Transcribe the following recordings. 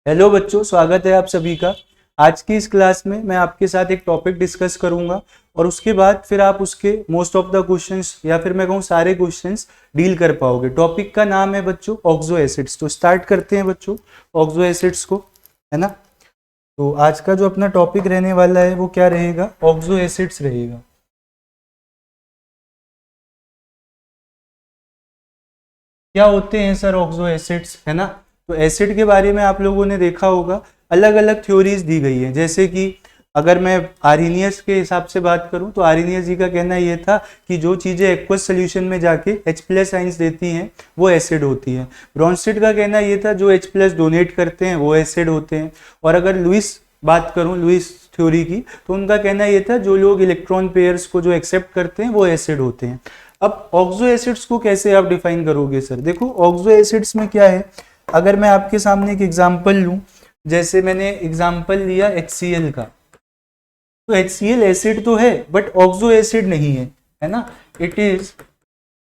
Hello बच्चों, स्वागत है आप सभी का। आज की इस क्लास में मैं आपके साथ एक टॉपिक डिस्कस करूंगा और उसके बाद फिर आप उसके मोस्ट ऑफ द क्वेश्चंस या फिर मैं कहूँ सारे क्वेश्चंस डील कर पाओगे। टॉपिक का नाम है बच्चों ऑक्सो एसिड्स। तो स्टार्ट करते हैं बच्चों ऑक्सो एसिड्स को, है ना। तो आज का जो अपना टॉपिक रहने वाला है वो क्या रहेगा, ऑक्सो एसिड्स रहेगा। क्या होते हैं सर ऑक्सो एसिड्स, है ना। तो एसिड के बारे में आप लोगों ने देखा होगा, अलग अलग थ्योरीज दी गई हैं। जैसे कि अगर मैं आर्हेनियस के हिसाब से बात करूं तो आर्हेनियस जी का कहना यह था कि जो चीज़ें एक्वस सोल्यूशन में जाके H+ आइंस देती हैं वो एसिड होती हैं। ब्रॉन्स्टेड का कहना यह था जो H+ डोनेट करते हैं वो एसिड होते हैं। और अगर लुइस बात करूं, लुइस थ्योरी की, तो उनका कहना यह था जो लोग इलेक्ट्रॉन पेयर्स को जो एक्सेप्ट करते हैं वो एसिड होते हैं। अब ऑक्सो एसिड्स को कैसे आप डिफाइन करोगे सर? देखो ऑक्सो एसिड्स में क्या है, अगर मैं आपके सामने एक एग्जांपल लूं, जैसे मैंने एग्जांपल लिया HCl का, तो HCl एसिड तो है बट ऑक्सो एसिड नहीं है ना। It is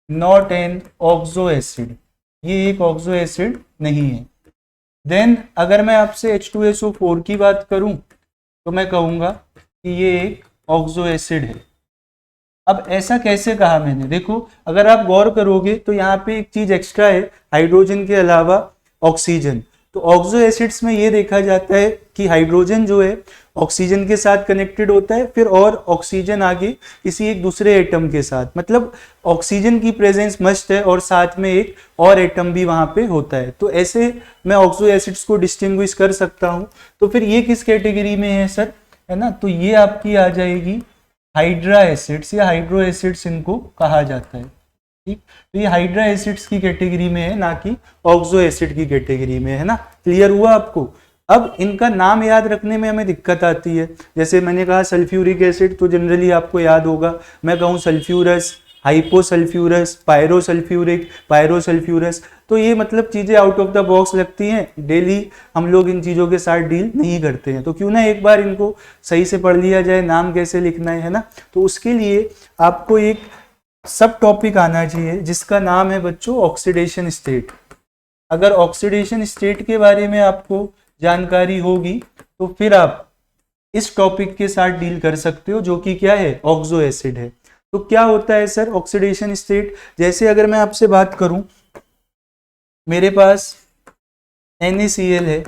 not an oxo acid, ये एक ऑक्सो एसिड नहीं है। देन अगर मैं आपसे H2SO4 की बात करूं तो मैं कहूंगा कि ये एक ऑक्सो एसिड है। अब ऐसा कैसे कहा मैंने? देखो अगर आप गौर करोगे तो यहाँ पे एक चीज एक्स्ट्रा है हाइड्रोजन के अलावा, ऑक्सीजन। तो ऑक्सो एसिड्स में ये देखा जाता है कि हाइड्रोजन जो है ऑक्सीजन के साथ कनेक्टेड होता है, फिर और ऑक्सीजन आगे किसी एक दूसरे एटम के साथ, मतलब ऑक्सीजन की प्रेजेंस मस्ट है और साथ में एक और एटम भी वहां पे होता है। तो ऐसे मैं ऑक्सो एसिड्स को डिस्टिंग्विश कर सकता हूँ। तो फिर ये किस कैटेगरी में है सर, है ना। तो ये आपकी आ जाएगी हाइड्रा एसिड्स या हाइड्रो एसिड्स इनको कहा जाता है। ठीक, तो ये हाइड्रा एसिड्स की कैटेगरी में है, ना कि ऑक्सो एसिड की कैटेगरी में, है ना। क्लियर हुआ आपको? अब इनका नाम याद रखने में हमें दिक्कत आती है। जैसे मैंने कहा सल्फ्यूरिक एसिड, तो जनरली आपको याद होगा, मैं कहूँ सल्फ्यूरस, हाइपोसल्फ्यूरस, पायरोसल्फ्यूरिक, पायरोसल्फ्यूरस। तो ये मतलब चीज़ें आउट ऑफ द बॉक्स लगती हैं, डेली हम लोग इन चीज़ों के साथ डील नहीं करते हैं। तो क्यों ना एक बार इनको सही से पढ़ लिया जाए, नाम कैसे लिखना है ना। तो उसके लिए आपको एक सब टॉपिक आना चाहिए जिसका नाम है बच्चों ऑक्सीडेशन स्टेट। अगर ऑक्सीडेशन स्टेट के बारे में आपको जानकारी होगी तो फिर आप इस टॉपिक के साथ डील कर सकते हो, जो कि क्या है, ऑक्सो एसिड है। तो क्या होता है सर ऑक्सीडेशन स्टेट? जैसे अगर मैं आपसे बात करूं, मेरे पास NaCl है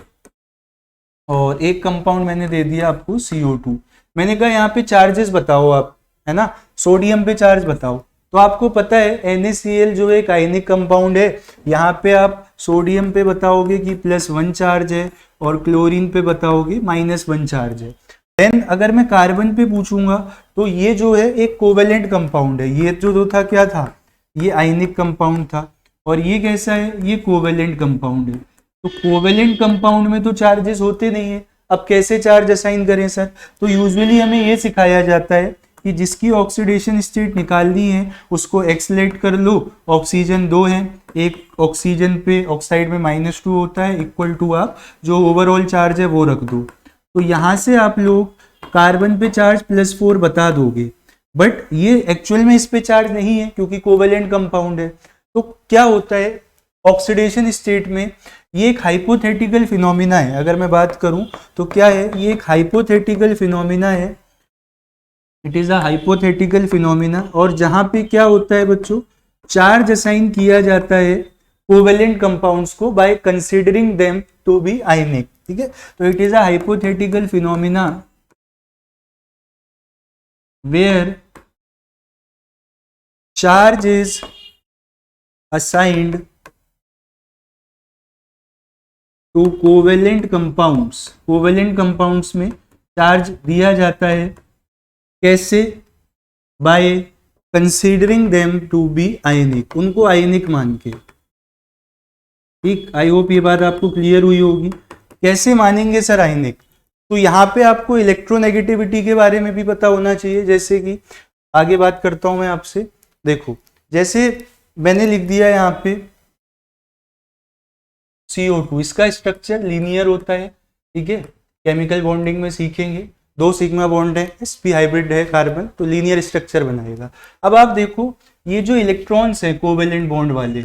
और एक कंपाउंड मैंने दे दिया आपको CO2। मैंने कहा यहाँ पे चार्जेस बताओ आप, है ना, सोडियम पे चार्ज बताओ। तो आपको पता है NaCl जो एक आयनिक कंपाउंड है, यहाँ पे आप सोडियम पे बताओगे कि +1 चार्ज है और क्लोरीन पे बताओगे -1 चार्ज है। देन अगर मैं कार्बन पे पूछूंगा तो ये जो है एक कोवेलेंट कंपाउंड है। ये जो था क्या था, ये आयनिक कंपाउंड था, और ये कैसा है, ये कोवेलेंट कंपाउंड है। तो कोवेलेंट कंपाउंड में तो चार्जेस होते नहीं है। अब कैसे चार्ज असाइन करें सर? तो यूजुअली हमें ये सिखाया जाता है कि जिसकी ऑक्सीडेशन स्टेट निकालनी है उसको एक्सलेट कर लो। ऑक्सीजन 2 है, एक ऑक्सीजन पे ऑक्साइड में -2 होता है, इक्वल टू आप जो ओवरऑल चार्ज है वो रख दो। तो यहाँ से आप लोग कार्बन पे चार्ज +4 बता दोगे, बट ये एक्चुअल में इस पे चार्ज नहीं है क्योंकि कोवेलेंट कंपाउंड है। तो क्या होता है ऑक्सीडेशन स्टेट में, ये एक हाइपोथेटिकल फिनोमिना है। अगर मैं बात करूं तो क्या है, ये एक हाइपोथेटिकल फिनोमिना है। It is a hypothetical phenomena, और जहां पे क्या होता है बच्चों, चार्ज असाइन किया जाता है कोवेलेंट कंपाउंड्स को by considering them to be ionic. ठीक है, तो it is a hypothetical phenomena where charge is assigned to covalent compounds। Covalent compounds में चार्ज दिया जाता है, कैसे? By considering them to be ionic, उनको आयनिक मान के। ठीक, आई होप ये बात आपको क्लियर हुई होगी। कैसे मानेंगे सर आयनिक? तो यहाँ पे आपको इलेक्ट्रोनेगेटिविटी के बारे में भी पता होना चाहिए। जैसे कि आगे बात करता हूं मैं आपसे, देखो जैसे मैंने लिख दिया यहाँ पे CO2, इसका स्ट्रक्चर लीनियर होता है। ठीक है, केमिकल बॉन्डिंग में सीखेंगे, 2 सिग्मा बॉन्ड है, sp हाइब्रिड है कार्बन, तो लीनियर स्ट्रक्चर बनाएगा। अब आप देखो ये जो इलेक्ट्रॉन्स हैं कोवेलेंट बॉन्ड वाले,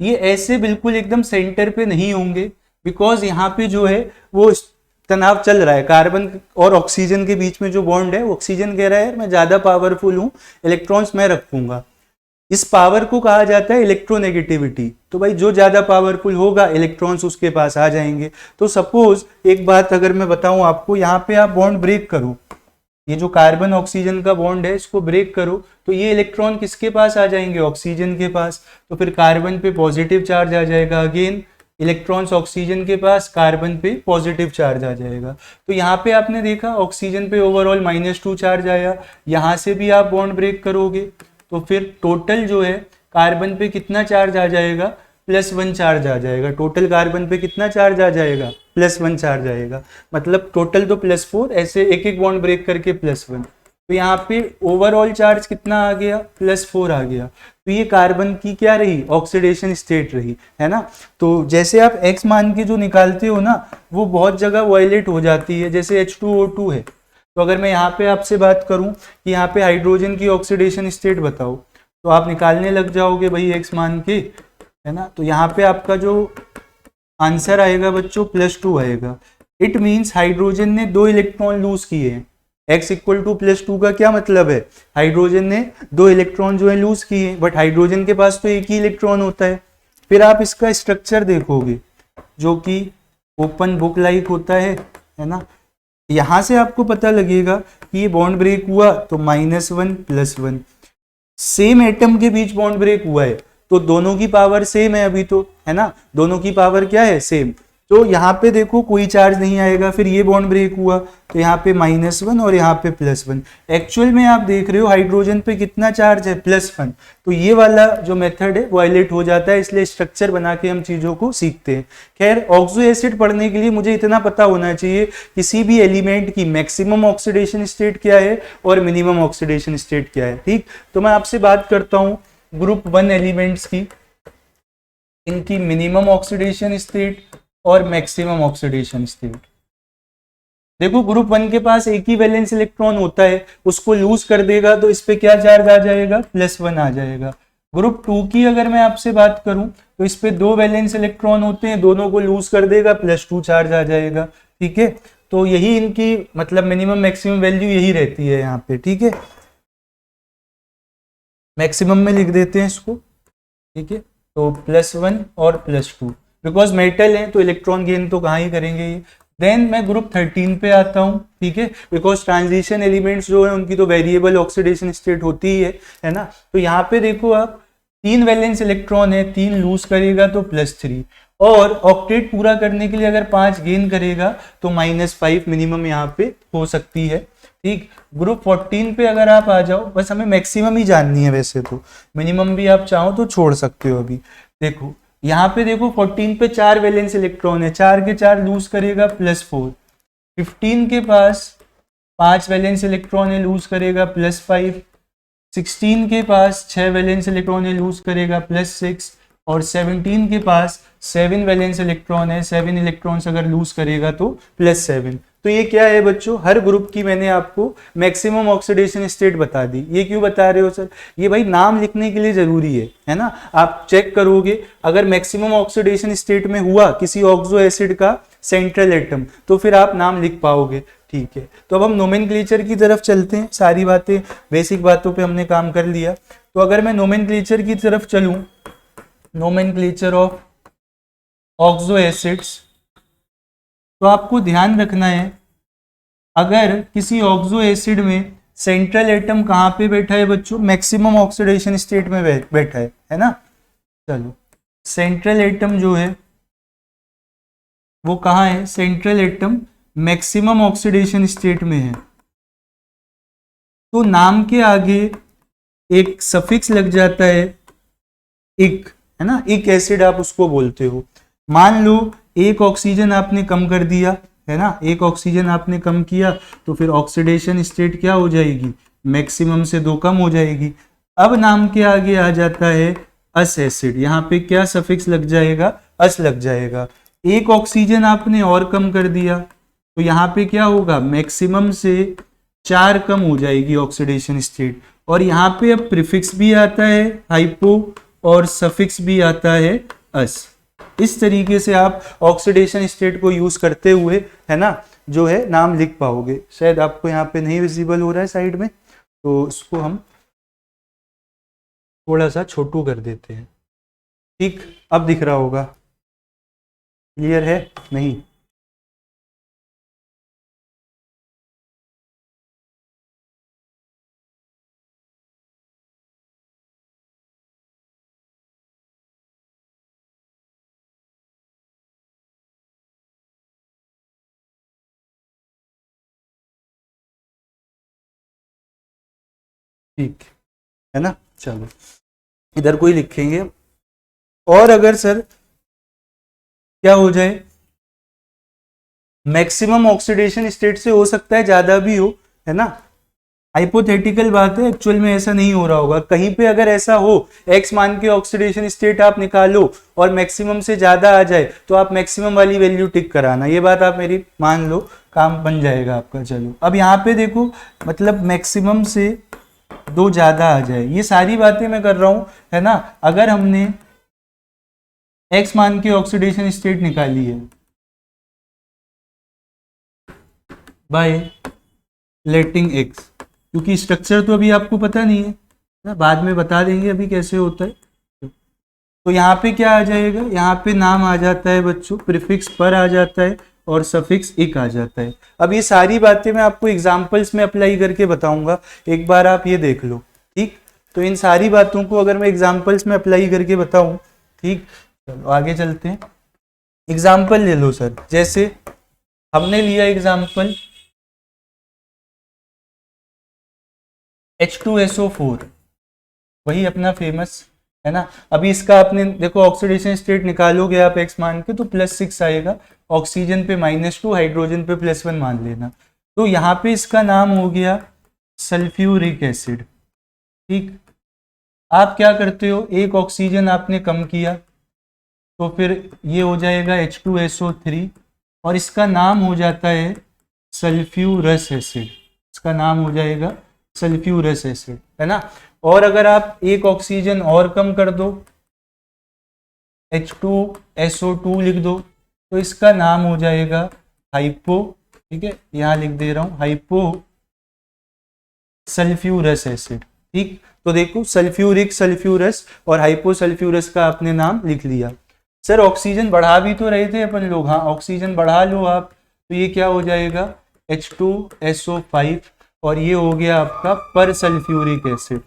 ये ऐसे बिल्कुल एकदम सेंटर पे नहीं होंगे, बिकॉज यहाँ पे जो है वो तनाव चल रहा है, कार्बन और ऑक्सीजन के बीच में जो बॉन्ड है, ऑक्सीजन कह रहा है मैं ज्यादा पावरफुल हूँ, इलेक्ट्रॉन्स मैं रखूंगा। इस पावर को कहा जाता है इलेक्ट्रोनेगेटिविटी। तो भाई जो ज्यादा पावरफुल होगा इलेक्ट्रॉन्स उसके पास आ जाएंगे। तो सपोज एक बात अगर मैं बताऊं आपको, यहाँ पे आप बॉन्ड ब्रेक करो, ये जो कार्बन ऑक्सीजन का बॉन्ड है इसको ब्रेक करो, तो ये इलेक्ट्रॉन किसके पास आ जाएंगे, ऑक्सीजन के पास। तो फिर कार्बन पे पॉजिटिव चार्ज आ जाएगा, अगेन इलेक्ट्रॉन्स ऑक्सीजन के पास, कार्बन पे पॉजिटिव चार्ज आ जाएगा। तो यहाँ पे आपने देखा ऑक्सीजन पे ओवरऑल -2 चार्ज आया, यहाँ से भी आप बॉन्ड ब्रेक करोगे तो फिर टोटल जो है कार्बन पे कितना चार्ज आ जाएगा, +1 चार्ज आ जाएगा। टोटल कार्बन पे कितना चार्ज आ जाएगा, +1 चार्ज आएगा। मतलब टोटल तो +4, ऐसे एक एक बॉन्ड ब्रेक करके +1। तो यहाँ पे ओवरऑल चार्ज कितना आ गया, +4 आ गया। तो ये कार्बन की क्या रही, ऑक्सीडेशन स्टेट रही, है ना। तो जैसे आप x मान के जो निकालते हो ना, वो बहुत जगह वायलेट हो जाती है। जैसे H2O2 है, तो अगर मैं यहाँ पे आपसे बात करूं कि यहाँ पे हाइड्रोजन की ऑक्सीडेशन स्टेट बताओ, तो आप निकालने लग जाओगे भाई x मान के, है ना। तो यहाँ पे आपका जो आंसर आएगा बच्चों +2 आएगा। इट मीन्स हाइड्रोजन ने 2 इलेक्ट्रॉन लूज किए हैं। x = +2 का क्या मतलब है, हाइड्रोजन ने 2 इलेक्ट्रॉन जो है लूज किए हैं, बट हाइड्रोजन के पास तो एक ही इलेक्ट्रॉन होता है। फिर आप इसका स्ट्रक्चर देखोगे जो कि ओपन बुक लाइक होता है ना। यहां से आपको पता लगेगा कि ये बॉन्ड ब्रेक हुआ तो -1 +1, सेम एटम के बीच बॉन्ड ब्रेक हुआ है तो दोनों की पावर सेम है अभी तो, है ना, दोनों की पावर क्या है, सेम। तो यहाँ पे देखो कोई चार्ज नहीं आएगा। फिर ये बॉन्ड ब्रेक हुआ तो यहाँ पे -1 और यहाँ पे +1। एक्चुअल में आप देख रहे हो हाइड्रोजन पे कितना चार्ज है, +1। तो ये वाला जो मेथड है वायलेट हो जाता है, इसलिए स्ट्रक्चर बना के हम चीजों को सीखते हैं। खैर ऑक्सो एसिड पढ़ने के लिए मुझे इतना पता होना चाहिए किसी भी एलिमेंट की मैक्सिमम ऑक्सीडेशन स्टेट क्या है और मिनिमम ऑक्सीडेशन स्टेट क्या है। ठीक, तो मैं आपसे बात करता हूँ ग्रुप 1 एलिमेंट्स की, इनकी मिनिमम ऑक्सीडेशन स्टेट और मैक्सिमम ऑक्सीडेशन स्टेट। देखो ग्रुप 1 के पास एक ही वैलेंस इलेक्ट्रॉन होता है, उसको लूज कर देगा तो इस पे क्या चार्ज आ जाएगा, +1 आ जाएगा। ग्रुप 2 की अगर मैं आपसे बात करूं तो इस पे 2 वैलेंस इलेक्ट्रॉन होते हैं, दोनों को लूज कर देगा, +2 चार्ज आ जाएगा। ठीक है, तो यही इनकी मतलब मिनिमम मैक्सिमम वैल्यू यही रहती है यहाँ पे। ठीक है, मैक्सिमम में लिख देते हैं इसको। ठीक है, तो +1 और +2, बिकॉज मेटल है तो इलेक्ट्रॉन गेन तो कहाँ ही करेंगे ये। देन मैं ग्रुप 13 पे आता हूँ। ठीक है, बिकॉज ट्रांजिशन एलिमेंट्स जो है उनकी तो वेरिएबल ऑक्सीडेशन स्टेट होती ही है ना। तो यहाँ पे देखो आप 3 वैलेंस इलेक्ट्रॉन है, 3 लूज करेगा तो +3, और ऑक्टेट पूरा करने के लिए अगर 5 गेन करेगा तो -5 मिनिमम यहाँ पे हो सकती है। ठीक, ग्रुप 14 पे अगर आप आ जाओ, बस हमें मैक्सिमम ही जाननी है, वैसे तो मिनिमम भी आप चाहो तो छोड़ सकते हो। अभी देखो यहाँ पे देखो 14 पे 4 वैलेंस इलेक्ट्रॉन है, 4 के 4 लूज करेगा +4। 15 के पास 5 वैलेंस इलेक्ट्रॉन है, लूज करेगा +5। 16 के पास 6 वैलेंस इलेक्ट्रॉन है, लूज करेगा +6। और 17 के पास 7 वैलेंस इलेक्ट्रॉन है, 7 इलेक्ट्रॉन्स अगर लूज करेगा तो +7। तो ये क्या है बच्चों, हर ग्रुप की मैंने आपको मैक्सिमम ऑक्सीडेशन स्टेट बता दी। ये क्यों बता रहे हो सर, ये भाई नाम लिखने के लिए जरूरी है ना। आप चेक करोगे अगर मैक्सिमम ऑक्सीडेशन स्टेट में हुआ किसी ऑक्सो एसिड का सेंट्रल एटम तो फिर आप नाम लिख पाओगे। ठीक है, तो अब हम नोमेनक्लेचर की तरफ चलते हैं। सारी बातें बेसिक बातों पे हमने काम कर लिया, तो अगर मैं नोमेनक्लेचर की तरफ चलूं, नोमेनक्लेचर ऑफ ऑक्सो एसिड्स, तो आपको ध्यान रखना है अगर किसी ऑक्सो एसिड में सेंट्रल एटम कहाँ पे बैठा है बच्चों, मैक्सिमम ऑक्सीडेशन स्टेट में बैठा है ना। चलो सेंट्रल एटम जो है वो कहाँ है, central atom maximum oxidation state में है। तो नाम के आगे एक सफिक्स लग जाता है इक, है ना, इक एसिड आप उसको बोलते हो। मान लो एक ऑक्सीजन आपने कम कर दिया, है ना, एक ऑक्सीजन आपने कम किया तो फिर ऑक्सीडेशन स्टेट क्या हो जाएगी, मैक्सिमम से 2 कम हो जाएगी। अब नाम के आगे आ जाता है अस एसिड, यहाँ पे क्या सफिक्स लग जाएगा, अस लग जाएगा। एक ऑक्सीजन आपने और कम कर दिया तो यहाँ पे क्या होगा, मैक्सिमम से 4 कम हो जाएगी ऑक्सीडेशन स्टेट। और यहाँ पे अब प्रीफिक्स भी आता है हाइपो और सफिक्स भी आता है अस। इस तरीके से आप ऑक्सीडेशन स्टेट को यूज करते हुए, है ना, जो है नाम लिख पाओगे। शायद आपको यहाँ पे नहीं विजिबल हो रहा है साइड में, तो इसको हम थोड़ा सा छोटू कर देते हैं। ठीक, अब दिख रहा होगा, क्लियर है? नहीं, ठीक है ना। चलो इधर कोई लिखेंगे। और अगर सर क्या हो जाए, मैक्सिमम ऑक्सीडेशन स्टेट से हो सकता है ज्यादा भी हो, है ना, हाइपोथेटिकल बात है, एक्चुअल में ऐसा नहीं हो रहा होगा। कहीं पे अगर ऐसा हो, एक्स मान के ऑक्सीडेशन स्टेट आप निकालो और मैक्सिमम से ज्यादा आ जाए, तो आप मैक्सिमम वाली वैल्यू टिक कराना, ये बात आप मेरी मान लो, काम बन जाएगा आपका। चलो अब यहाँ पे देखो, मतलब मैक्सिमम से 2 ज्यादा आ जाए, ये सारी बातें मैं कर रहा हूं, है ना। अगर हमने एक्स मान के ऑक्सीडेशन स्टेट निकाली है बाय लेटिंग एक्स, क्योंकि स्ट्रक्चर तो अभी आपको पता नहीं है ना, बाद में बता देंगे अभी कैसे होता है। तो यहाँ पे क्या आ जाएगा, यहाँ पे नाम आ जाता है बच्चों, प्रीफिक्स पर आ जाता है और सफिक्स इक आ जाता है। अब ये सारी बातें मैं आपको एग्जांपल्स में अप्लाई करके बताऊंगा, एक बार आप ये देख लो। ठीक, तो इन सारी बातों को अगर मैं एग्जांपल्स में अप्लाई करके बताऊं, ठीक, चलो आगे चलते हैं। एग्जाम्पल ले लो सर, जैसे हमने लिया एग्जाम्पल H2SO4, वही अपना फेमस, है ना। अभी इसका आपने देखो ऑक्सीडेशन स्टेट निकालोगे आप एक्स मान के, तो +6 आएगा, ऑक्सीजन पे -2, हाइड्रोजन पे +1 मान लेना। तो यहाँ पे इसका नाम हो गया सल्फ्यूरिक एसिड। ठीक, आप क्या करते हो, एक ऑक्सीजन आपने कम किया, तो फिर ये हो जाएगा H2SO3 और इसका नाम हो जाता है सल्फ्यूरस एसिड, इसका नाम हो जाएगा सल्फ्यूरस एसिड, है ना। और अगर आप एक ऑक्सीजन और कम कर दो, H2SO2 लिख दो, तो इसका नाम हो जाएगा हाइपो, ठीक है, यहां लिख दे रहा हूं हाइपो सल्फ्यूरस एसिड। ठीक, तो देखो सल्फ्यूरिक, सल्फ्यूरस और हाइपोसल्फ्यूरस का आपने नाम लिख लिया। सर ऑक्सीजन बढ़ा भी तो रहे थे अपन लोग, हाँ ऑक्सीजन बढ़ा लो आप, तो ये क्या हो जाएगा H2SO5 और ये हो गया आपका पर सल्फ्यूरिक एसिड।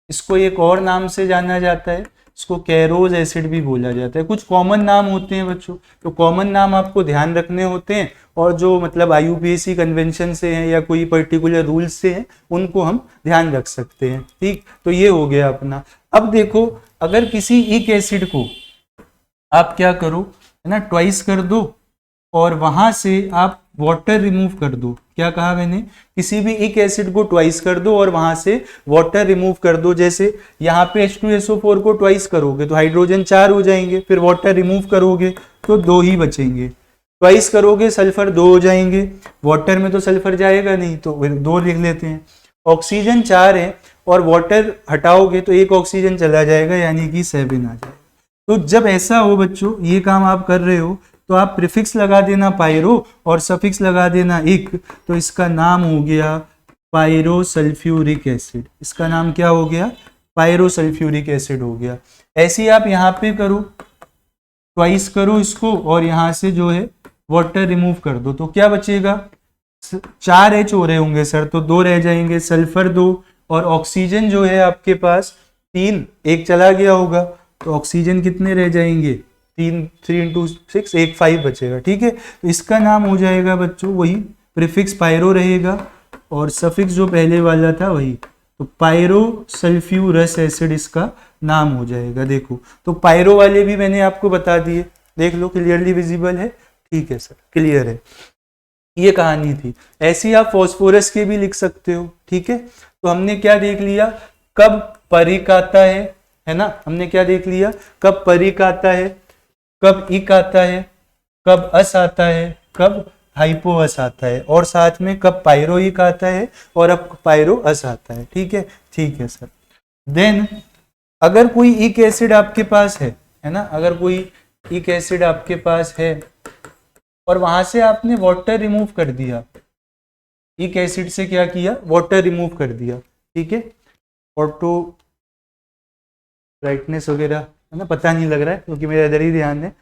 इसको एक और नाम से जाना जाता है, इसको कैरोज एसिड भी बोला जाता है। कुछ कॉमन नाम होते हैं बच्चों, तो कॉमन नाम आपको ध्यान रखने होते हैं, और जो मतलब IUPAC कन्वेंशन से हैं या कोई पर्टिकुलर रूल्स से हैं, उनको हम ध्यान रख सकते हैं। ठीक, तो ये हो गया अपना। अब देखो, अगर किसी एक एसिड को आप क्या करो, है ना, ट्वाइस कर दो और वहां से आप वाटर रिमूव कर दो। क्या कहा मैंने, किसी भी एक एसिड को ट्वाइस कर दो और वहां से वाटर रिमूव कर दो। जैसे यहाँ पे H2SO4 को ट्वाइस करोगे तो हाइड्रोजन 4 हो जाएंगे, फिर वाटर रिमूव करोगे तो 2 ही बचेंगे। ट्वाइस करोगे सल्फर 2 हो जाएंगे, वाटर में तो सल्फर जाएगा नहीं, तो 2 लिख लेते हैं। ऑक्सीजन 4 है और वाटर हटाओगे तो 1 ऑक्सीजन चला जाएगा, यानी कि 7 आ जाएगा। तो जब ऐसा हो बच्चों, ये काम आप कर रहे हो, तो आप प्रीफिक्स लगा देना पायरो और सफिक्स लगा देना इक, तो इसका नाम हो गया पायरोसल्फ्यूरिक एसिड। इसका नाम क्या हो गया, पायरोसल्फ्यूरिक एसिड हो गया। ऐसे ही आप यहाँ पे करो, ट्वाइस करो इसको और यहाँ से जो है वाटर रिमूव कर दो, तो क्या बचेगा, 4 H हो रहे होंगे सर, तो 2 रह जाएंगे, सल्फर 2 और ऑक्सीजन जो है आपके पास 3, 1 चला गया होगा, तो ऑक्सीजन कितने रह जाएंगे, 3 × 6 1 5 बचेगा। ठीक है, तो इसका नाम हो जाएगा बच्चों वही, प्रीफिक्स पायरो रहेगा और सफिक्स जो पहले वाला था वही, तो पायरोसल्फ्यूरस एसिड इसका नाम हो जाएगा। देखो, तो पायरो वाले भी मैंने आपको बता दिए, देख लो क्लियरली विजिबल है। ठीक है सर, क्लियर है, ये कहानी थी। ऐसे ही आप फॉस्फोरस के भी लिख सकते हो। ठीक है, तो हमने क्या देख लिया, कब परिक आता है ना, हमने क्या देख लिया, कब परिक आता है, कब इक आता है, कब अस आता है, कब हाइपो अस आता है, और साथ में कब पायरोइक आता है और अब पायरो अस आता है। ठीक है, ठीक है सर। देन अगर कोई इक एसिड आपके पास है, है ना, अगर कोई एक एसिड आपके पास है और वहां से आपने वाटर रिमूव कर दिया, एक एसिड से क्या किया, वाटर रिमूव कर दिया, ठीक है, ऑटो ब्राइटनेस वगैरह है ना, पता नहीं लग रहा है क्योंकि मेरा इधर ही ध्यान है।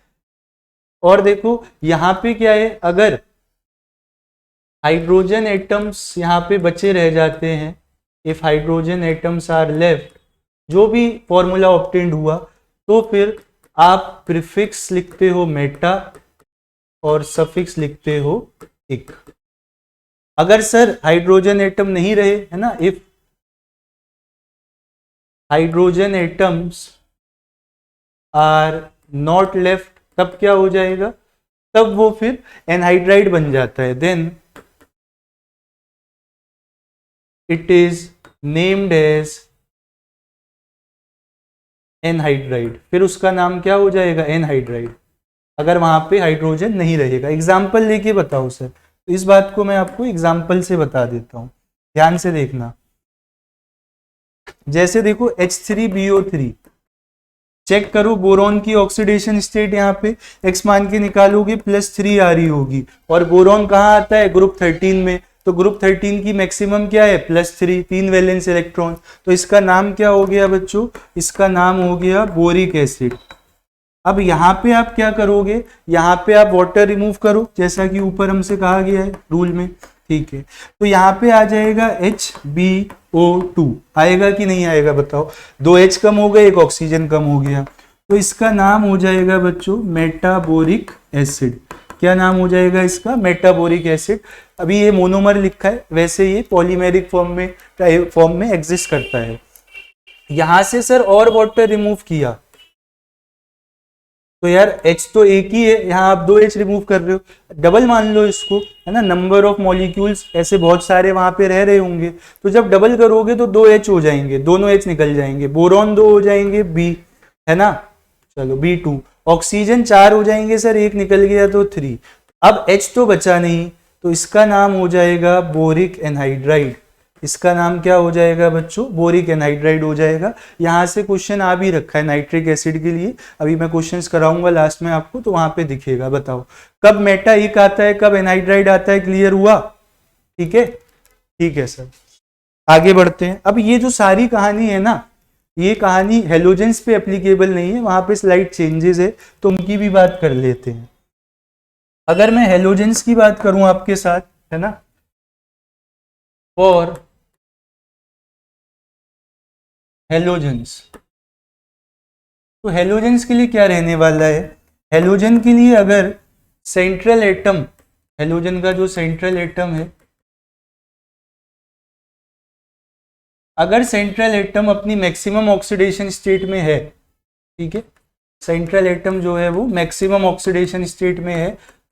और देखो यहाँ पे क्या है, अगर हाइड्रोजन एटम्स यहाँ पे बचे रह जाते हैं, if hydrogen atoms are left, जो भी फॉर्मूला ऑब्टेन्ड हुआ, तो फिर आप प्रीफिक्स लिखते हो मेटा और सफिक्स लिखते हो इक। अगर सर हाइड्रोजन एटम नहीं रहे, है ना, if hydrogen atoms are not left, तब क्या हो जाएगा, तब वो फिर एनहाइड्राइड बन जाता है, then it is named as anhydride, फिर उसका नाम क्या हो जाएगा, एनहाइड्राइड, अगर वहां पे हाइड्रोजन नहीं रहेगा। एग्जाम्पल लेके बताओ सर, तो इस बात को मैं आपको एग्जाम्पल से बता देता हूं, ध्यान से देखना। जैसे देखो H3BO3, चेक करो बोरॉन की ऑक्सीडेशन स्टेट यहाँ पे x मान के निकालोगे +3 आ रही होगी, और बोरॉन कहाँ आता है, ग्रुप 13 में, तो ग्रुप 13 की मैक्सिमम क्या है, +3, 3 वैलेंस इलेक्ट्रॉन, तो इसका नाम क्या हो गया बच्चों, इसका नाम हो गया बोरिक एसिड। अब यहाँ पे आप क्या करोगे, यहाँ पे आप वाटर रिमूव करो जैसा कि ऊपर हमसे कहा गया है रूल में, ठीक है, तो यहाँ पे आ जाएगा HbO2, आएगा कि नहीं आएगा बताओ, 2 H कम हो गए, 1 ऑक्सीजन कम हो गया, तो इसका नाम हो जाएगा बच्चों मेटाबोरिक एसिड। क्या नाम हो जाएगा इसका, मेटाबोरिक एसिड। अभी ये मोनोमर लिखा है, वैसे ये पॉलीमेरिक फॉर्म में एग्जिस्ट करता है। यहां से सर और वाटर रिमूव किया, तो यार H तो एक ही है, यहाँ आप 2 H रिमूव कर रहे हो, डबल मान लो इसको, है ना, नंबर ऑफ मॉलिक्यूल्स ऐसे बहुत सारे वहां पे रह रहे होंगे, तो जब डबल करोगे तो 2 H हो जाएंगे, दोनों H निकल जाएंगे, बोरॉन 2 हो जाएंगे, B, है ना, चलो B2, ऑक्सीजन 4 हो जाएंगे सर, एक निकल गया तो 3, अब H तो बचा नहीं, तो इसका नाम हो जाएगा बोरिक एनहाइड्राइड। इसका नाम क्या हो जाएगा बच्चों, बोरिक एनहाइड्राइड हो जाएगा। यहां से क्वेश्चन आ भी रखा है नाइट्रिक एसिड के लिए, अभी मैं क्वेश्चंस कराऊंगा लास्ट में आपको, तो वहां पे दिखेगा, बताओ कब मेटा इक आता है, कब एनहाइड्राइड आता है, क्लियर हुआ, ठीक है, ठीक है सर, आगे बढ़ते हैं। अब ये जो सारी कहानी है ना, ये कहानी हेलोजेंस पे एप्लीकेबल नहीं है, वहां पे स्लाइड चेंजेस है, तो उनकी भी बात कर लेते हैं। अगर मैं हेलोजेंस की बात करूं आपके साथ, है ना, और हेलोजेंस, तो हेलोजेंस के लिए क्या रहने वाला है, हेलोजन के लिए अगर सेंट्रल एटम, हेलोजन का जो सेंट्रल एटम है, अगर सेंट्रल एटम अपनी मैक्सिमम ऑक्सीडेशन स्टेट में है, ठीक है, सेंट्रल एटम जो है वो मैक्सिमम ऑक्सीडेशन स्टेट में है,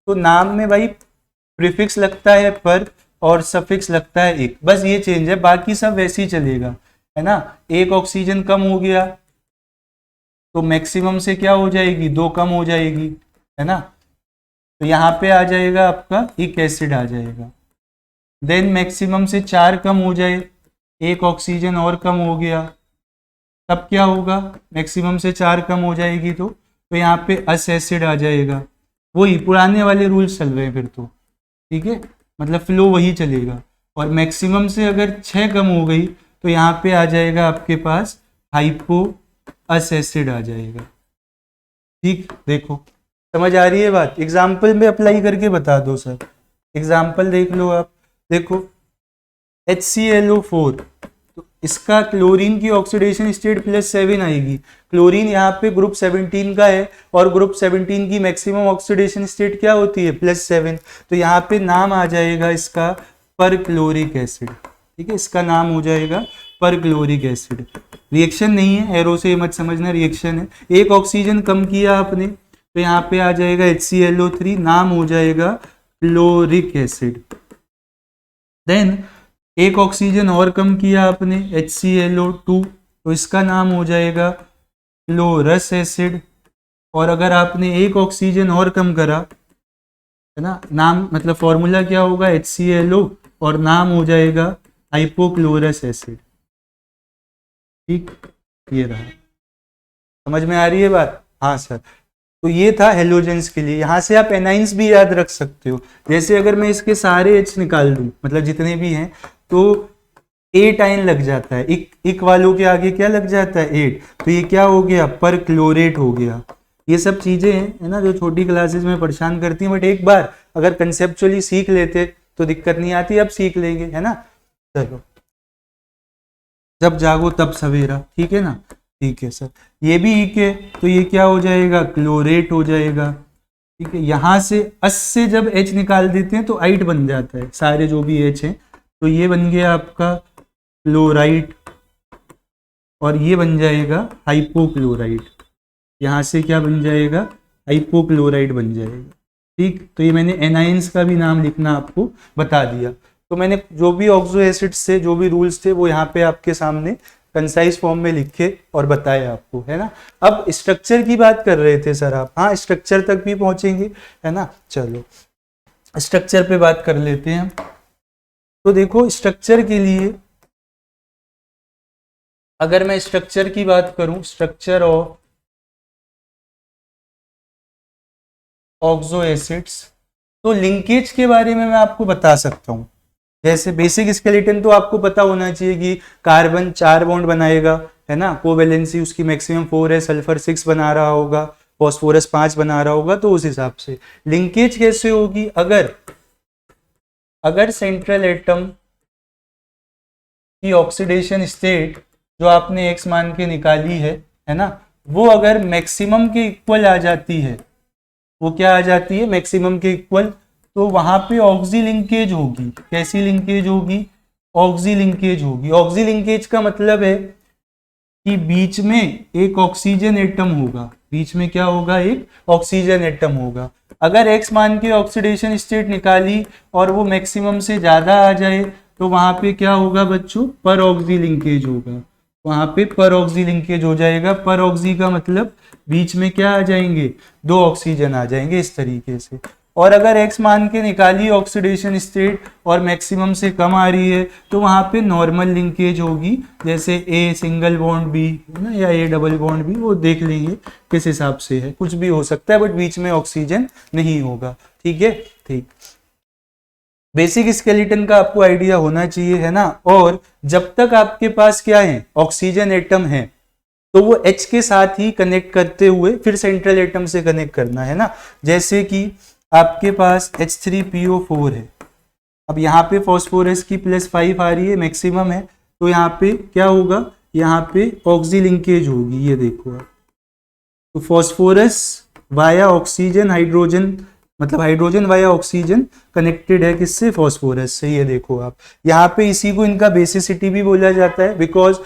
तो नाम में भाई प्रीफिक्स लगता है पर और सफिक्स लगता है एक, बस ये चेंज है, बाकी सब वैसे ही चलेगा, है ना। 1 ऑक्सीजन कम हो गया तो मैक्सिमम से क्या हो जाएगी, 2 कम हो जाएगी, है ना, तो यहाँ पे आ जाएगा आपका एक एसिड आ जाएगा। देन मैक्सिमम से 4 कम हो जाए, 1 ऑक्सीजन और कम हो गया, तब क्या होगा, मैक्सिमम से 4 कम हो जाएगी तो यहाँ पे अस एसिड आ जाएगा। वही पुराने वाले रूल्स चल रहे हैं फिर तो, ठीक है, मतलब फ्लो वही चलेगा। और मैक्सिमम से अगर 6 कम हो गई तो यहाँ पे आ जाएगा आपके पास हाइपो अस एसिड आ जाएगा। ठीक, देखो समझ आ रही है बात, एग्जाम्पल में अप्लाई करके बता दो सर, एग्जाम्पल देख लो आप, देखो HClO4, तो इसका क्लोरीन की ऑक्सीडेशन स्टेट +7 आएगी, क्लोरीन यहाँ पे ग्रुप 17 का है, और ग्रुप 17 की मैक्सिमम ऑक्सीडेशन स्टेट क्या होती है, +7, तो यहाँ पे नाम आ जाएगा इसका परक्लोरिक एसिड, ठीक है, इसका नाम हो जाएगा परक्लोरिक एसिड। रिएक्शन नहीं है, एरो से मत समझना, रिएक्शन है। 1 ऑक्सीजन कम किया आपने तो यहाँ पे आ जाएगा HClO3, नाम हो जाएगा क्लोरिक एसिड। देन 1 ऑक्सीजन और कम किया आपने HClO2, तो इसका नाम हो जाएगा क्लोरस एसिड। और अगर आपने 1 ऑक्सीजन और कम करा, है ना, नाम मतलब फॉर्मूला क्या होगा, HClO, और नाम हो जाएगा हाइपोक्लोरस एसिड। ठीक, ये रहा, समझ में आ रही है बात। हाँ सर, तो ये था हेलोजेंस के लिए। यहाँ से आप एनाइंस भी याद रख सकते हो। जैसे अगर मैं इसके सारे H निकाल दूं, मतलब जितने भी हैं, तो 8 आयन लग जाता है। इक वालों के आगे क्या लग जाता है? 8। तो ये क्या हो गया? पर क्लोरेट हो गया। ये सब चीजें हैं, है ना, जो छोटी क्लासेस में परेशान करती हैं, बट एक बार अगर कंसेप्चुअली सीख लेते तो दिक्कत नहीं आती। अब सीख लेंगे, है ना। चलो, जब जागो तब सवेरा, ठीक है ना। ठीक है सर, ये भी इक है, तो ये क्या हो जाएगा? क्लोरेट हो जाएगा। ठीक है, यहां से अस से जब H निकाल देते हैं तो आइट बन जाता है, सारे जो भी H हैं। तो ये बन गया आपका क्लोराइड, और ये बन जाएगा हाइपोक्लोराइड। यहाँ से क्या बन जाएगा? हाइपोक्लोराइड बन जाएगा। ठीक, तो ये मैंने एनाइंस का भी नाम लिखना आपको बता दिया। तो मैंने जो भी ऑक्सो एसिड्स थे, जो भी रूल्स थे, वो यहाँ पे आपके सामने कंसाइज फॉर्म में लिखे और बताए आपको, है ना। अब स्ट्रक्चर की बात कर रहे थे सर आप, हाँ स्ट्रक्चर तक भी पहुंचेंगे, है ना। चलो स्ट्रक्चर पे बात कर लेते हैं। तो देखो, स्ट्रक्चर के लिए अगर मैं स्ट्रक्चर की बात करूं, स्ट्रक्चर ऑफ ऑक्सो एसिड्स, तो लिंकेज के बारे में मैं आपको बता सकता हूं। जैसे बेसिक स्केलेटन तो आपको पता होना चाहिए कि कार्बन 4 बॉन्ड बनाएगा, है ना, कोवैलेंसी उसकी मैक्सिमम 4 है, सल्फर 6 बना रहा होगा, फॉस्फोरस 5 बना रहा होगा। तो उस हिसाब से लिंकेज कैसे होगी? अगर सेंट्रल एटम की ऑक्सीडेशन स्टेट जो आपने x मान के निकाली है ना, वो अगर मैक्सिमम के इक्वल आ जाती है, वो क्या आ जाती है? मैक्सिमम के इक्वल, तो वहां पे ऑक्सी लिंकेज होगी। कैसी लिंकेज होगी? ऑक्सी लिंकेज होगी। ऑक्सी लिंकेज का मतलब है कि बीच में एक ऑक्सीजन एटम होगा। बीच में क्या होगा? एक ऑक्सीजन एटम होगा। अगर x मान के ऑक्सीडेशन स्टेट निकाली और वो मैक्सिमम से ज्यादा आ जाए, तो वहां पे क्या होगा बच्चों? पर ऑक्सी लिंकेज होगा। वहां पे पर ऑक्सी लिंकेज हो जाएगा। पर ऑक्सी का मतलब बीच में क्या आ जाएंगे? 2 ऑक्सीजन आ जाएंगे, इस तरीके से। और अगर x मान के निकाली ऑक्सीडेशन स्टेट और मैक्सिमम से कम आ रही है, तो वहां पे नॉर्मल लिंकेज होगी। जैसे A सिंगल बॉन्ड B, है ना, या A डबल बॉन्ड B, वो देख लेंगे किस हिसाब से है, कुछ भी हो सकता है, बट बीच में ऑक्सीजन नहीं होगा। ठीक है, ठीक। बेसिक स्केलेटन का आपको आइडिया होना चाहिए, है ना। और जब तक आपके पास क्या है? ऑक्सीजन एटम है, तो वो H के साथ ही कनेक्ट करते हुए फिर सेंट्रल एटम से कनेक्ट करना, है ना। जैसे कि आपके पास H3PO4 है। अब यहाँ पे फॉस्फोरस की +5 आ रही है, मैक्सिमम है, तो यहाँ पे क्या होगा? यहाँ पे ऑक्सी लिंकेज होगी। ये देखो आप, तो फॉस्फोरस वाया ऑक्सीजन, हाइड्रोजन, मतलब हाइड्रोजन वाया ऑक्सीजन कनेक्टेड है किससे? फॉस्फोरस से। ये देखो आप, यहाँ पे इसी को इनका बेसिसिटी भी बोला जाता है, बिकॉज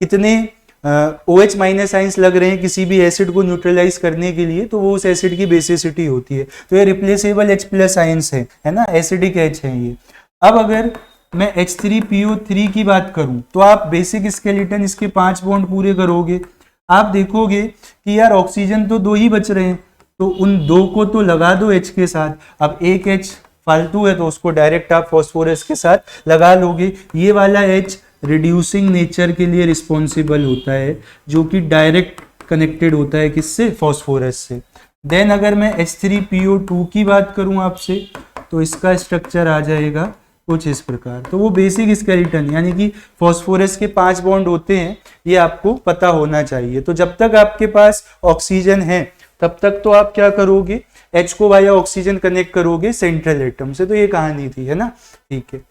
कितने OH माइनस आइंस लग रहे हैं किसी भी एसिड को न्यूट्रलाइज करने के लिए, तो वो उस एसिड की बेसिसिटी होती है। तो ये रिप्लेसेबल H+ आइंस है ना, एसिडिक H है ये। अब अगर मैं H3PO3 की बात करूं, तो आप बेसिक स्केलेटन इसके 5 बॉन्ड पूरे करोगे, आप देखोगे कि यार ऑक्सीजन तो 2 ही बच रहे हैं, तो उन 2 को तो लगा दो H के साथ। अब एक H फालतू है, तो उसको डायरेक्ट आप फॉस्फोरस के साथ लगा लोगे। ये वाला H रिड्यूसिंग नेचर के लिए रिस्पॉन्सिबल होता है, जो कि डायरेक्ट कनेक्टेड होता है किससे? फॉस्फोरस से। देन अगर मैं H3PO2 की बात करूं आपसे, तो इसका स्ट्रक्चर आ जाएगा कुछ इस प्रकार। तो वो बेसिक स्केलेटन, यानी कि फॉस्फोरस के 5 बॉन्ड होते हैं, ये आपको पता होना चाहिए। तो जब तक आपके पास ऑक्सीजन है, तब तक तो आप क्या करोगे? H को वाया ऑक्सीजन कनेक्ट करोगे सेंट्रल एटम से। तो ये कहानी थी, है ना। ठीक है,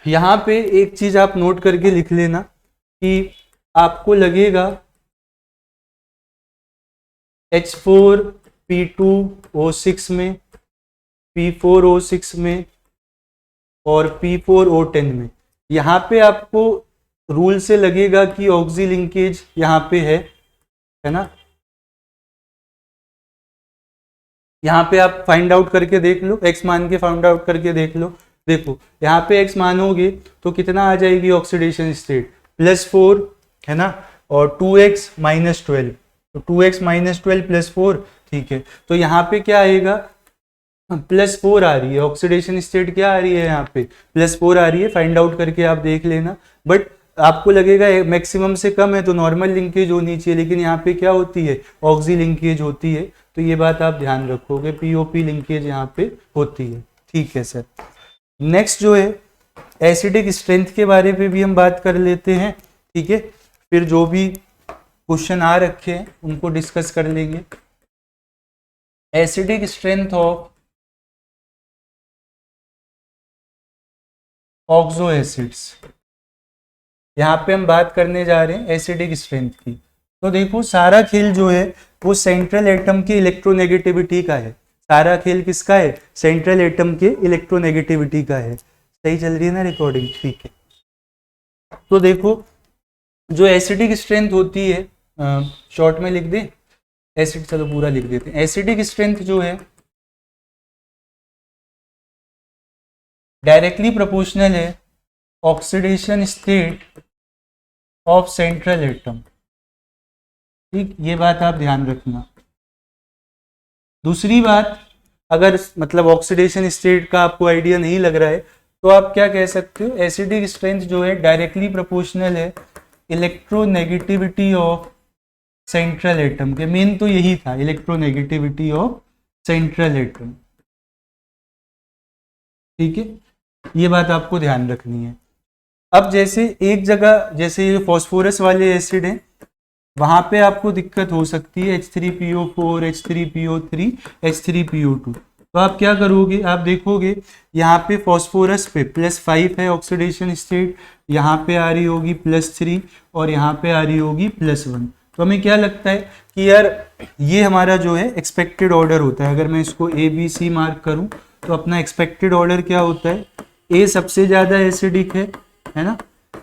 यहाँ पे एक चीज आप नोट करके लिख लेना कि आपको लगेगा H4P2O6 में, P4O6 में और P4O10 में, यहाँ पे आपको रूल से लगेगा कि ऑक्सी लिंकेज यहाँ पे है ना। यहाँ पे आप फाइंड आउट करके देख लो, x मान के फाइंड आउट करके देख लो। देखो यहाँ पे x मानोगे तो कितना आ जाएगी ऑक्सीडेशन स्टेट? +4, है ना, और 2x - 12, तो 2x - 12 +4। ठीक है, तो यहाँ पे क्या आएगा? +4 आ रही है ऑक्सीडेशन स्टेट। क्या आ रही है यहाँ पे? +4 आ रही है। फाइंड आउट करके आप देख लेना। बट आपको लगेगा मैक्सिमम से कम है तो नॉर्मल लिंकेज होनी चाहिए, लेकिन यहाँ पे क्या होती है, ऑक्सी लिंकेज होती है। तो ये बात आप ध्यान रखोगे, पीओपी लिंकेज यहाँ पे होती है। ठीक है सर। नेक्स्ट जो है एसिडिक स्ट्रेंथ के बारे में भी हम बात कर लेते हैं। ठीक है, फिर जो भी क्वेश्चन आ रखे हैं उनको डिस्कस कर लेंगे। Acidic strength of oxo acids, यहाँ पे हम बात करने जा रहे हैं एसिडिक स्ट्रेंथ की। तो देखो सारा खेल जो है वो सेंट्रल एटम की इलेक्ट्रोनेगेटिविटी का है। सारा खेल किसका है, सेंट्रल एटम के इलेक्ट्रोनेगेटिविटी का है। सही चल रही है ना रिकॉर्डिंग? ठीक है। तो देखो जो एसिडिक स्ट्रेंथ होती है, शॉर्ट में लिख दे एसिड, चलो पूरा लिख देते हैं। एसिडिक स्ट्रेंथ जो है डायरेक्टली प्रोपोर्शनल है oxidation state of central atom. ठीक, ये बात आप ध्यान रखना। दूसरी बात, अगर मतलब ऑक्सीडेशन स्टेट का आपको आइडिया नहीं लग रहा है तो आप क्या कह सकते हो, एसिडिक स्ट्रेंथ जो है डायरेक्टली प्रोपोर्शनल है इलेक्ट्रोनेगेटिविटी ऑफ सेंट्रल एटम के। मेन तो यही था, इलेक्ट्रोनेगेटिविटी ऑफ सेंट्रल एटम। ठीक है, ये बात आपको ध्यान रखनी है। अब जैसे एक जगह, जैसे ये फॉस्फोरस वाले एसिड हैं, वहां पे आपको दिक्कत हो सकती है H3PO4, H3PO3, H3PO2। तो आप क्या करोगे, आप देखोगे यहाँ पे फॉस्फोरस पे +5 है ऑक्सीडेशन स्टेट, यहाँ पे आ रही होगी +3 और यहाँ पे आ रही होगी +1। तो हमें क्या लगता है कि यार ये हमारा जो है एक्सपेक्टेड ऑर्डर होता है। अगर मैं इसको ABC मार्क करूँ तो अपना एक्सपेक्टेड ऑर्डर क्या होता है, A सबसे ज़्यादा एसिडिक है ना,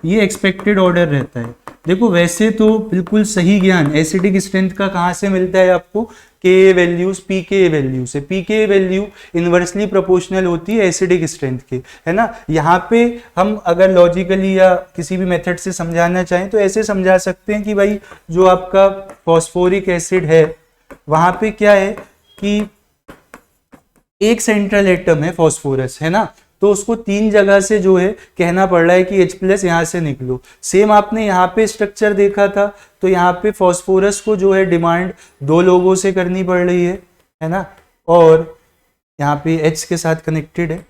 ये एक्सपेक्टेड ऑर्डर रहता है। देखो वैसे तो बिल्कुल सही ज्ञान एसिडिक स्ट्रेंथ का कहाँ से मिलता है आपको, के वैल्यूज पीके वैल्यू से। पीके वैल्यू इन्वर्सली प्रोपोर्शनल होती है एसिडिक स्ट्रेंथ के, है ना। यहाँ पे हम अगर लॉजिकली या किसी भी मेथड से समझाना चाहें तो ऐसे समझा सकते हैं कि भाई जो आपका फॉस्फोरिक एसिड है वहाँ पे क्या है कि एक सेंट्रल एटम है फॉस्फोरस, है ना, तो उसको 3 जगह से जो है कहना पड़ रहा है कि H+ यहाँ से निकलो। सेम आपने यहाँ पे स्ट्रक्चर देखा था, तो यहाँ पे फॉस्फोरस को जो है डिमांड 2 लोगों से करनी पड़ रही है ना, और यहाँ पे H के साथ कनेक्टेड है।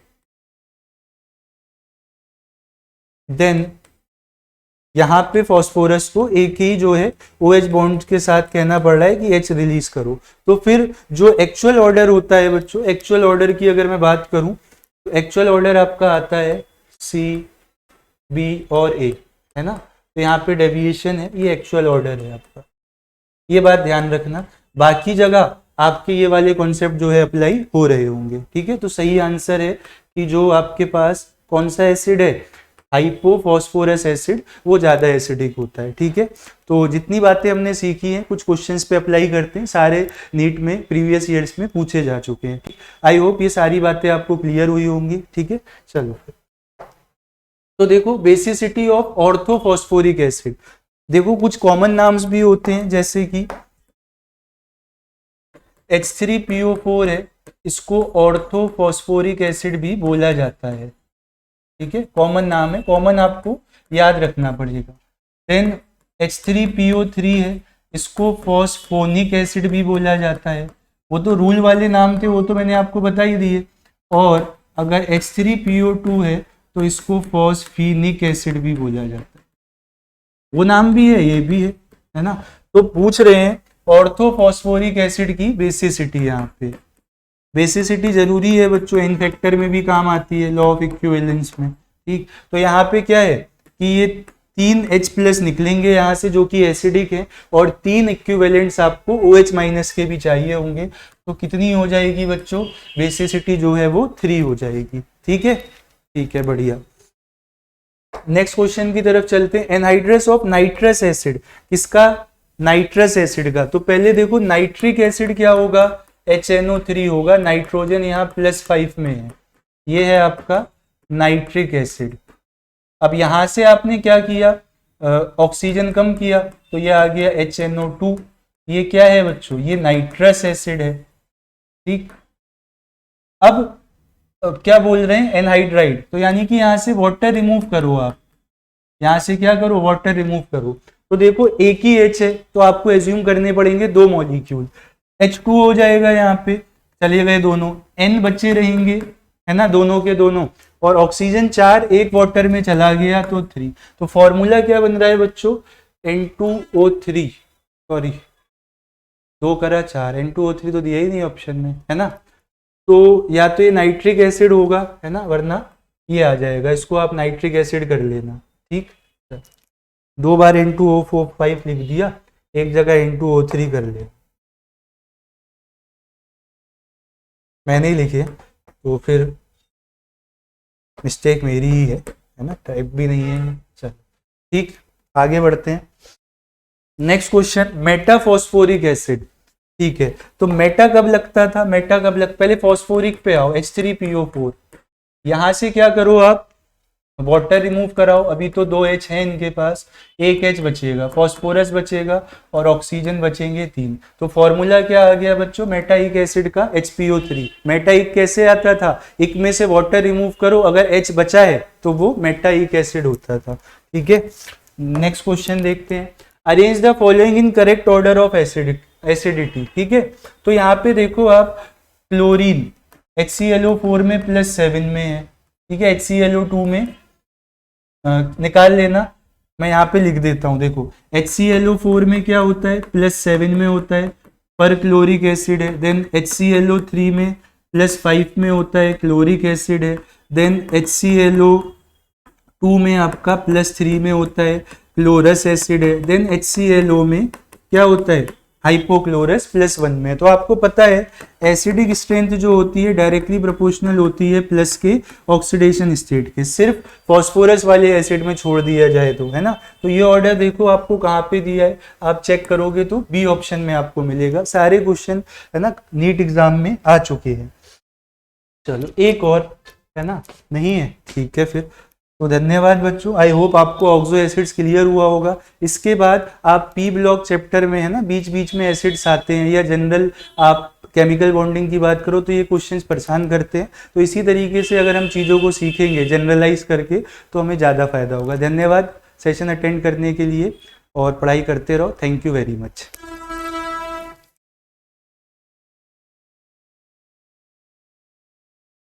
देन यहाँ पे फॉस्फोरस को एक ही जो है OH बॉन्ड के साथ कहना पड़ रहा है कि H रिलीज करो। तो फिर जो एक्चुअल ऑर्डर होता है बच्चों, एक्चुअल ऑर्डर की अगर मैं बात करूं तो एक्चुअल ऑर्डर आपका आता है C, B और A, है ना। तो यहाँ पे डेविएशन है, ये एक्चुअल ऑर्डर है आपका, ये बात ध्यान रखना। बाकी जगह आपके ये वाले कॉन्सेप्ट जो है अप्लाई हो रहे होंगे। ठीक है, तो सही आंसर है कि जो आपके पास कौन सा एसिड है, हाइपोफॉस्फोरस एसिड, वो ज्यादा एसिडिक होता है। ठीक है, तो जितनी बातें हमने सीखी हैं कुछ क्वेश्चंस पे अप्लाई करते हैं, सारे नीट में प्रीवियस ईयर्स में पूछे जा चुके हैं। आई होप ये सारी बातें आपको क्लियर हुई होंगी। ठीक है, चलो तो देखो बेसिसिटी ऑफ ऑर्थोफॉस्फोरिक एसिड। देखो कुछ कॉमन नाम्स भी होते हैं, जैसे कि H3PO4 है, इसको ऑर्थोफॉस्फोरिक एसिड भी बोला जाता है। ठीक है, कॉमन नाम है, कॉमन आपको याद रखना पड़ेगा। देन H3PO3 है, इसको फॉस्फोनिक एसिड भी बोला जाता है। वो तो रूल वाले नाम थे, वो तो मैंने आपको बता ही दिए। और अगर H3PO2 है तो इसको फॉस्फीनिक एसिड भी बोला जाता है। वो नाम भी है, ये भी है ना। तो पूछ रहे हैं ऑर्थोफॉस्फोरिक एसिड की बेसिसिटी। यहाँ पे बेसिसिटी जरूरी है बच्चों, इन फैक्टर में भी काम आती है, लॉ ऑफ इक्विवेलेंस में। ठीक, तो यहाँ पे क्या है कि ये 3 H+ निकलेंगे यहाँ से जो कि एसिडिक है, और 3 इक्विवेलेंट्स आपको OH- के भी चाहिए होंगे। तो कितनी हो जाएगी बच्चों, बेसिसिटी जो है वो 3 हो जाएगी। ठीक है, ठीक है, बढ़िया। नेक्स्ट क्वेश्चन की तरफ चलते हैं। एनहाइड्रस ऑफ नाइट्रस एसिड, किसका, नाइट्रस एसिड का। तो पहले देखो नाइट्रिक एसिड क्या होगा, HNO3 होगा, नाइट्रोजन यहाँ +5 में है, ये है आपका नाइट्रिक एसिड। अब यहां से आपने क्या किया, ऑक्सीजन कम किया, तो ये आ गया HNO2, ये क्या है बच्चों, ये नाइट्रस एसिड है। ठीक, अब क्या बोल रहे हैं, एनहाइड्राइड, तो यानी कि यहां से वाटर रिमूव करो आप, यहाँ से क्या करो, वाटर रिमूव करो, तो देखो एक ही H है तो आपको एज्यूम करने पड़ेंगे 2 मॉलिक्यूल, H2 हो जाएगा यहाँ पे, चले गए दोनों, N बचे रहेंगे है ना दोनों के दोनों, और ऑक्सीजन 4 एक वाटर में चला गया तो 3। तो फॉर्मूला क्या बन रहा है बच्चों, N2O3, सॉरी 2 करा 4, N2O3 तो दिया ही नहीं ऑप्शन में है ना, तो या तो ये नाइट्रिक एसिड होगा है ना, वरना ये आ जाएगा, इसको आप नाइट्रिक एसिड कर लेना। ठीक, 2 बार N2O5 लिख दिया, एक जगह N2O3 कर ले, मैंने ही लिखे तो फिर मिस्टेक मेरी ही है ना, टाइप भी नहीं है। चल ठीक, आगे बढ़ते हैं। Next question, metaphosphoric acid. ठीक है, तो मेटा कब लगता था, मेटा कब लग, पहले फॉस्फोरिक पे आओ, H3PO4, यहां से क्या करो आप, वाटर रिमूव कराओ, अभी तो 2 H है इनके पास, एक H बचेगा, फॉस्फोरस बचेगा और ऑक्सीजन बचेंगे 3। तो फॉर्मूला क्या आ गया बच्चों, मेटाइक एसिड का HPO3। मेटाइक कैसे आता था, एक में से वाटर रिमूव करो, अगर H बचा है तो वो मेटाइक एसिड होता था। ठीक है, नेक्स्ट क्वेश्चन देखते हैं, arrange the following in correct order of acidity. ठीक है, तो यहाँ पे देखो आप, क्लोरीन HClO4 में +7 में है, ठीक है, HClO2 में निकाल लेना, मैं यहाँ पे लिख देता हूँ, देखो HClO4 में क्या होता है, +7 में होता है, पर क्लोरिक एसिड है, देन HClO3 में +5 में होता है, क्लोरिक एसिड है, देन HClO2 में आपका +3 में होता है, क्लोरस एसिड है, देन HClO में क्या होता है, हाइपोक्लोरस +1 में। तो आपको पता है एसिडिक स्ट्रेंथ जो होती है डायरेक्टली प्रोपोर्शनल होती है प्लस के ऑक्सीडेशन स्टेट के, सिर्फ फॉस्फोरस वाले एसिड में छोड़ दिया जाए तो है ना। तो ये ऑर्डर देखो आपको कहाँ पे दिया है, आप चेक करोगे तो बी ऑप्शन में आपको मिलेगा, सारे क्वेश्चन है ना नीट एग्जाम में आ चुके हैं। चलो एक और है ना, नहीं है, ठीक है फिर तो धन्यवाद बच्चों, आई होप आपको ऑक्सो एसिड्स क्लियर हुआ होगा। इसके बाद आप पी ब्लॉक चैप्टर में है ना बीच बीच में एसिड्स आते हैं, या जनरल आप केमिकल बॉन्डिंग की बात करो तो ये क्वेश्चंस परेशान करते हैं, तो इसी तरीके से अगर हम चीज़ों को सीखेंगे जनरलाइज करके तो हमें ज़्यादा फायदा होगा। धन्यवाद सेशन अटेंड करने के लिए और पढ़ाई करते रहो, थैंक यू वेरी मच।